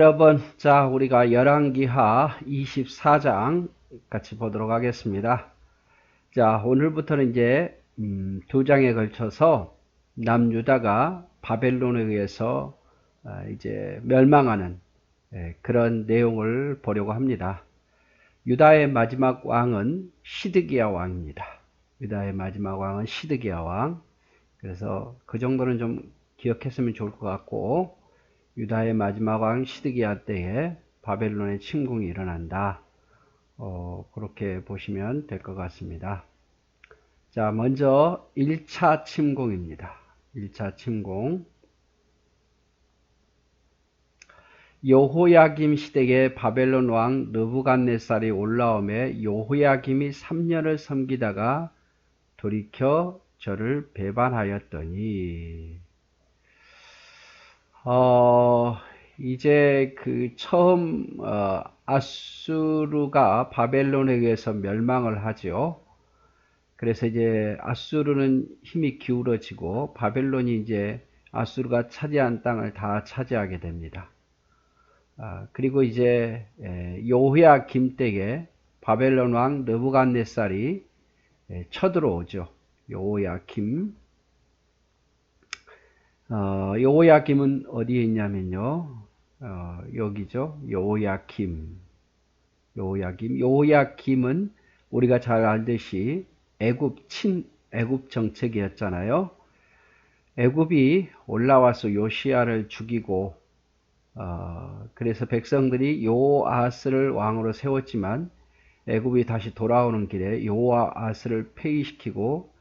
여러분, 자, 우리가 열왕기하 24장 같이 보도록 하겠습니다. 자, 오늘부터는 이제 두 장에 걸쳐서 남유다가 바벨론에 의해서 이제 멸망하는 그런 내용을 보려고 합니다. 유다의 마지막 왕은 시드기야 왕입니다. 유다의 마지막 왕은 시드기야 왕. 그래서 그 정도는 좀 기억했으면 좋을 것 같고, 유다의 마지막 왕 시드기야 때에 바벨론의 침공이 일어난다. 그렇게 보시면 될 것 같습니다. 자, 먼저 1차 침공입니다. 1차 침공. 여호야김 시대에 바벨론 왕 느부갓네살이 올라오매 여호야김이 3년을 섬기다가 돌이켜 저를 배반하였더니, 이제 처음 아수르가 바벨론에 의해서 멸망을 하죠. 그래서 이제 아수르는 힘이 기울어지고 바벨론이 이제 아수르가 차지한 땅을 다 차지하게 됩니다. 그리고 이제 여호야김 때에 바벨론 왕 느부갓네살이 쳐들어오죠. 여호야김. 여호야김은 어디에 있냐면요. 여기죠. 여호야김은 우리가 잘 알듯이 애굽 정책이었잖아요. 애굽이 올라와서 요시야를 죽이고, 그래서 백성들이 요아스를 왕으로 세웠지만 애굽이 다시 돌아오는 길에 요아스를 폐위시키고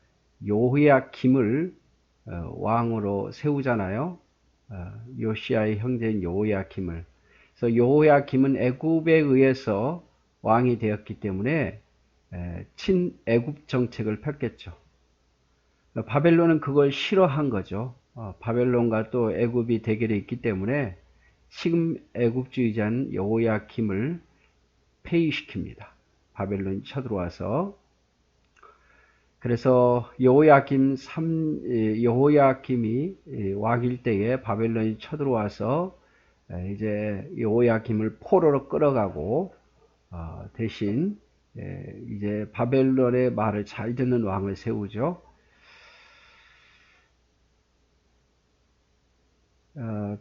여호야김을 왕으로 세우잖아요. 요시야의 형제인 여호야김을. 그래서 여호야김은 애굽에 의해서 왕이 되었기 때문에 친애굽 정책을 폈겠죠. 바벨론은 그걸 싫어한 거죠. 바벨론과 또 애굽이 대결이 있기 때문에 지금 애굽주의자는 여호야김을 폐위시킵니다. 바벨론이 쳐들어와서. 그래서 여호야김이 왕일 때에 바벨론이 쳐들어와서 이제 여호야김을 포로로 끌어가고, 대신 이제 바벨론의 말을 잘 듣는 왕을 세우죠.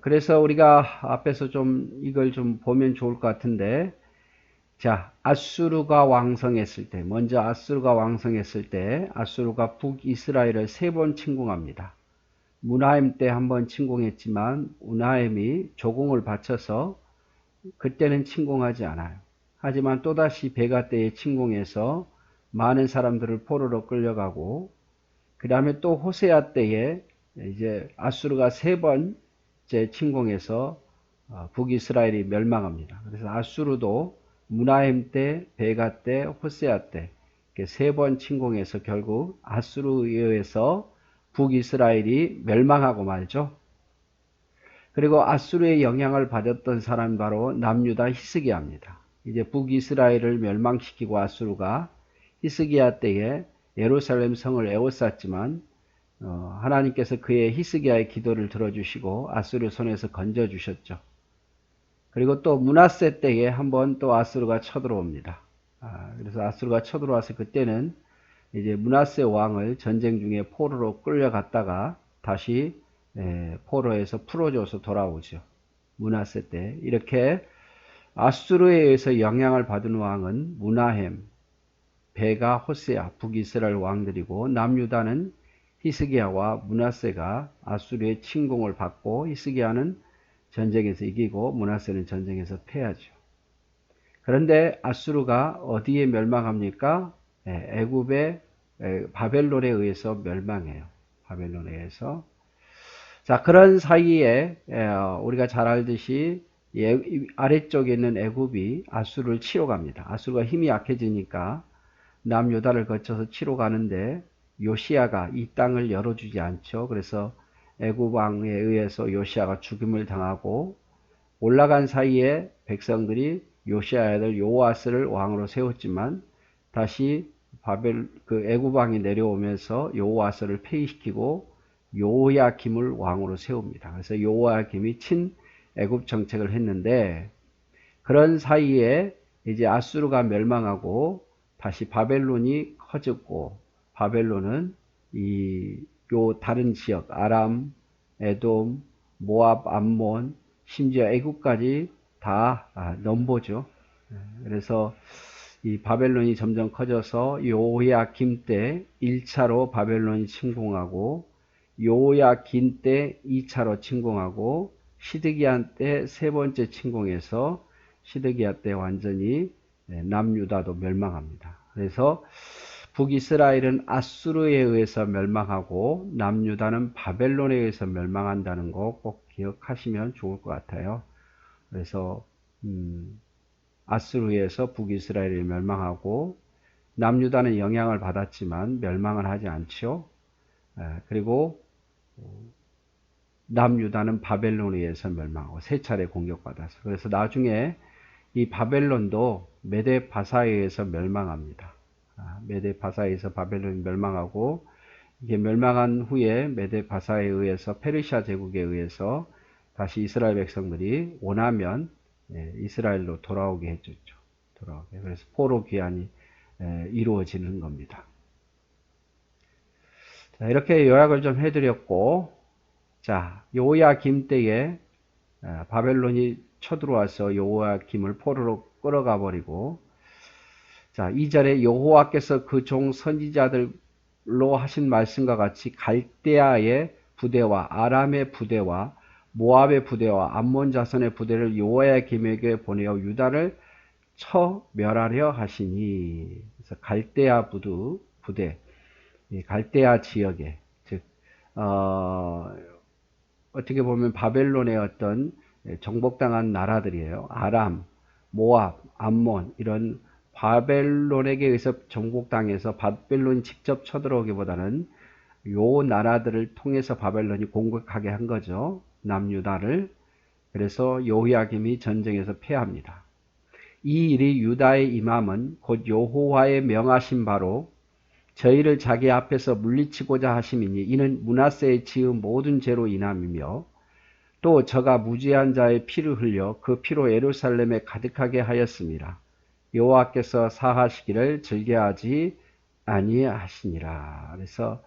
그래서 우리가 앞에서 좀 이걸 좀 보면 좋을 것 같은데, 자, 아수르가 왕성했을 때, 먼저 아수르가 왕성했을 때, 아수르가 북이스라엘을 3번 침공합니다. 무나임 때 한번 침공했지만, 무나임이 조공을 바쳐서 그때는 침공하지 않아요. 하지만 또다시 베가 때에 침공해서 많은 사람들을 포로로 끌려가고, 그 다음에 또 호세아 때에 이제 아수르가 3번째 침공해서 북이스라엘이 멸망합니다. 그래서 아수르도 무나임 때, 베가 때, 호세아 때 3번 침공해서 결국 아수르에 의해서 북이스라엘이 멸망하고 말죠. 그리고 아수르의 영향을 받았던 사람이 바로 남유다 히스기야입니다. 이제 북이스라엘을 멸망시키고 아수르가 히스기야 때에 예루살렘 성을 에워쌌지만 하나님께서 그의 히스기야의 기도를 들어주시고 아수르 손에서 건져주셨죠. 그리고 또 므낫세 때에 한번 또 아수르가 쳐들어옵니다. 그래서 아수르가 쳐들어와서 그때는 이제 므낫세 왕을 전쟁 중에 포로로 끌려갔다가 다시 포로에서 풀어줘서 돌아오죠. 므낫세 때. 이렇게 아수르에 의해서 영향을 받은 왕은 무나햄, 베가, 호세아, 북이스라엘 왕들이고, 남유다는 히스기야와 므낫세가 아수르의 침공을 받고, 히스기야는 전쟁에서 이기고 므낫세는 전쟁에서 패하죠. 그런데 아수르가 어디에 멸망합니까? 애굽의 바벨론에 의해서 멸망해요. 바벨론에 의해서. 자, 그런 사이에 우리가 잘 알듯이 아래쪽에 있는 애굽이 아수르를 치러 갑니다. 아수르가 힘이 약해지니까 남유다를 거쳐서 치러 가는데 요시야가 이 땅을 열어주지 않죠. 그래서 애굽 왕에 의해서 요시야가 죽임을 당하고, 올라간 사이에 백성들이 요시야의 아들 요아스를 왕으로 세웠지만 다시 애굽 왕이 내려오면서 요아스를 폐위시키고 요야김을 왕으로 세웁니다. 그래서 요야김이 친 애굽 정책을 했는데 그런 사이에 이제 아수르가 멸망하고 다시 바벨론이 커졌고 바벨론은 요 다른 지역 아람, 에돔, 모압, 암몬 심지어 애국까지 다 넘보죠. 그래서 이 바벨론이 점점 커져서 요야김 때 1차로 바벨론이 침공하고 요야긴 때 2차로 침공하고 시드기야 때 세 번째 침공해서 시드기야 때 완전히 남유다도 멸망합니다. 그래서 북이스라엘은 아수르에 의해서 멸망하고 남유다는 바벨론에 의해서 멸망한다는 거 꼭 기억하시면 좋을 것 같아요. 그래서 아수르에서 북이스라엘이 멸망하고 남유다는 영향을 받았지만 멸망을 하지 않죠. 그리고 남유다는 바벨론에 의해서 멸망하고 세 차례 공격받았어요. 그래서 나중에 이 바벨론도 메데바사에 의해서 멸망합니다. 메데바사에 의해서 바벨론이 멸망하고 이게 멸망한 후에 메데바사에 의해서 페르시아 제국에 의해서 다시 이스라엘 백성들이 원하면 이스라엘로 돌아오게 해줬죠. 돌아오게. 그래서 포로 귀환이 이루어지는 겁니다. 자, 이렇게 요약을 좀 해드렸고, 자, 요야김 때에 바벨론이 쳐들어와서 요야김을 포로로 끌어가 버리고, 자, 2절에 여호와께서 그 종 선지자들로 하신 말씀과 같이 갈대아의 부대와 아람의 부대와 모압의 부대와 암몬 자손의 부대를 요야김에게 보내어 유다를 쳐 멸하려 하시니. 그래서 갈대아 부대, 갈대아 지역에, 즉 어떻게 보면 바벨론의 어떤 정복당한 나라들이에요. 아람, 모압, 암몬 이런 바벨론에게 의해서 정복당해서 바벨론이 직접 쳐들어오기보다는 요 나라들을 통해서 바벨론이 공격하게 한 거죠. 남유다를. 그래서 요야김이 전쟁에서 패합니다. 이 일이 유다에 임함은 곧 여호와의 명하신 바로 저희를 자기 앞에서 물리치고자 하심이니 이는 므낫세의 지은 모든 죄로 인함이며 또 저가 무죄한 자의 피를 흘려 그 피로 예루살렘에 가득하게 하였습니다. 여호와께서 사하시기를 즐겨하지 아니하시니라. 그래서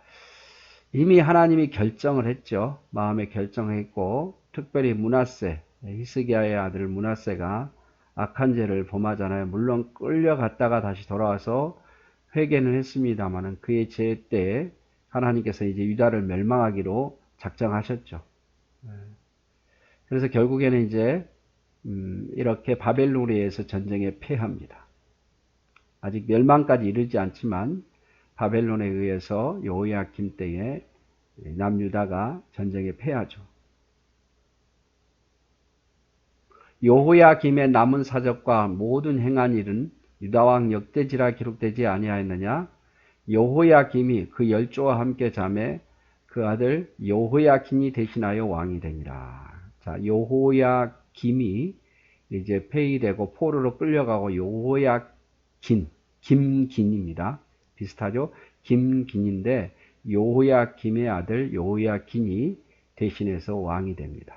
이미 하나님이 결정을 했죠. 마음에 결정했고 특별히 므낫세, 히스기야의 아들 므낫세가 악한 죄를 범하잖아요. 물론 끌려갔다가 다시 돌아와서 회개는 했습니다만은 그의 죄 때에 하나님께서 이제 유다를 멸망하기로 작정하셨죠. 그래서 결국에는 이제 이렇게 바벨론에 의해서 전쟁에 패합니다. 아직 멸망까지 이르지 않지만 바벨론에 의해서 여호야김 때에 남유다가 전쟁에 패하죠. 여호야김의 남은 사적과 모든 행한 일은 유다왕 역대지라 기록되지 아니하였느냐? 여호야김이 그 열조와 함께 잠에 그 아들 여호야김이 대신하여 왕이 되니라. 자, 여호야김이 이제 폐위되고 포로로 끌려가고 김긴입니다. 비슷하죠? 김긴인데 여호야김의 아들 여호야긴이 대신해서 왕이 됩니다.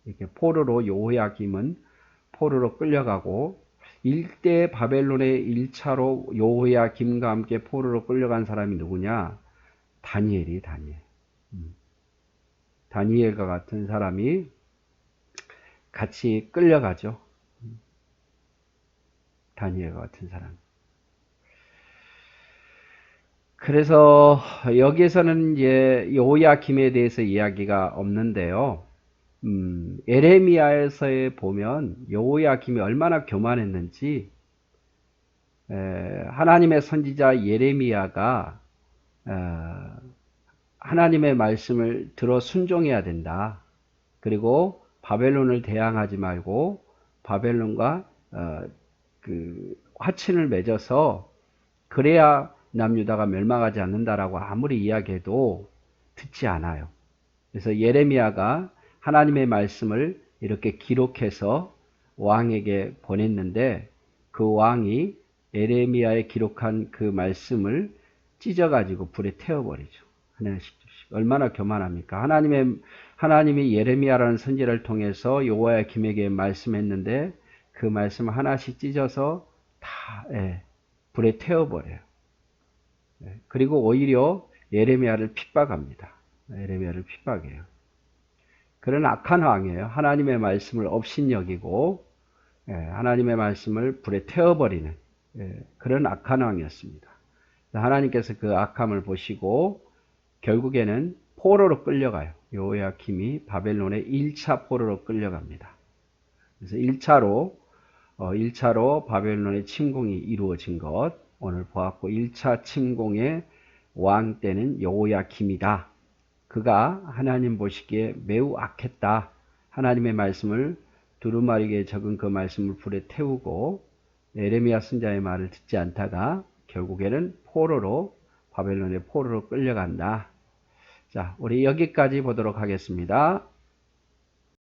이렇게 포로로 여호야김은 포로로 끌려가고 일대 바벨론의 1차로 여호야김과 함께 포로로 끌려간 사람이 누구냐? 다니엘. 다니엘과 같은 사람이 같이 끌려가죠. 다니엘과 같은 사람. 그래서 여기에서는 이제 여호야김에 대해서 이야기가 없는데요. 에레미야에서에 보면 여호야김이 얼마나 교만했는지 하나님의 선지자 예레미야가 하나님의 말씀을 들어 순종해야 된다. 그리고 바벨론을 대항하지 말고 바벨론과 그 화친을 맺어서 그래야 남유다가 멸망하지 않는다라고 아무리 이야기해도 듣지 않아요. 그래서 예레미야가 하나님의 말씀을 이렇게 기록해서 왕에게 보냈는데 그 왕이 예레미야에 기록한 그 말씀을 찢어가지고 불에 태워버리죠. 하나씩 얼마나 교만합니까? 하나님이 예레미야라는 선지자를 통해서 여호야김에게 말씀했는데 그 말씀을 하나씩 찢어서 다 불에 태워버려요. 그리고 오히려 예레미야를 핍박합니다. 예레미야를 핍박해요. 그런 악한 왕이에요. 하나님의 말씀을 업신여기고 하나님의 말씀을 불에 태워버리는 그런 악한 왕이었습니다. 하나님께서 그 악함을 보시고 결국에는 포로로 끌려가요. 여호야김이 바벨론의 1차 포로로 끌려갑니다. 그래서 1차로 바벨론의 침공이 이루어진 것 오늘 보았고 1차 침공의 왕 때는 여호야김이다. 그가 하나님 보시기에 매우 악했다. 하나님의 말씀을 두루마리에 적은 그 말씀을 불에 태우고 예레미야 선지자의 말을 듣지 않다가 결국에는 바벨론의 포로로 끌려간다. 자, 우리 여기까지 보도록 하겠습니다.